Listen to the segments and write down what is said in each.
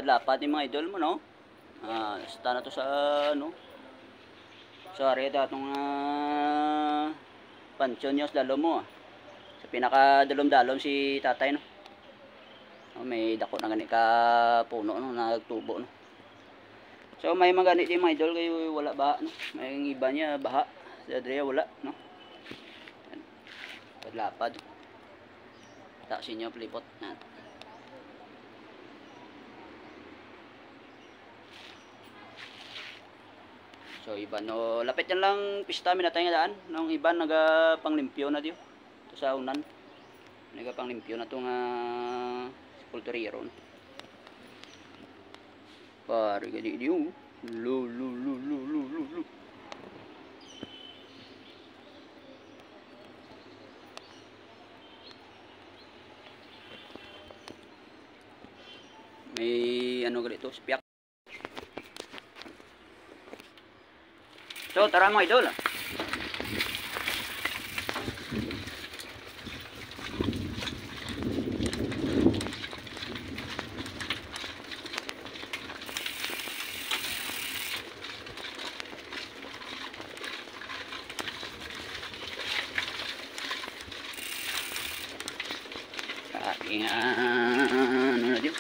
lapad ni mga idol mo, no? Sta na to sa, ano? Sa area datong pansyon dalo mo. Sa pinaka-dalom-dalom si tatay, no? May dako na gani ka puno, no? Nagtubo, no? So, may mga ganit din mga idol, kayo wala baha, no? May iba niya baha. Sa Adria, wala, no? Padlapad. Taksin niyo, plipot na. So iban no, lapit yan lang pista minatay nga daan. Nung iban naga panglimpyo na diyo. To sa unan. Naga panglimpyo na to nga kulturero. Pare gadi diyo. Lu. May ano gadi to, spiak. So, tara mga idol. Ano na diyo?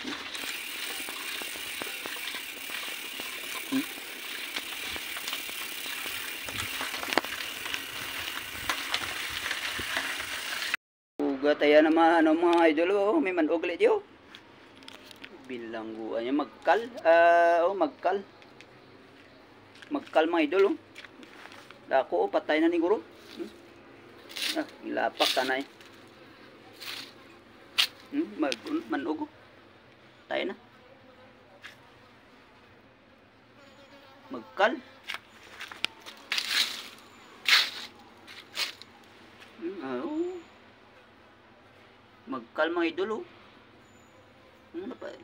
Tayo naman ano mga idol, oh, may manog ulit yun. Bilangguan niya magkal. Magkal mga idol, oh. Dako, oh, patay na ni guro. Ilapak tanay. Manog, oh. Tayo na. Magkal. Magkal mga idol, oh.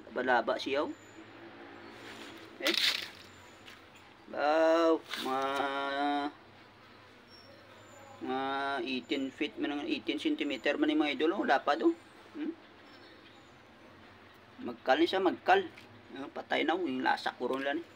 Balaba siyaw. Baw, mga 18 feet, 18 cm man yung mga idol, oh. Lapad, oh. Magkal ni siya, magkal. Patay na, yung lasak ko ron lang, eh.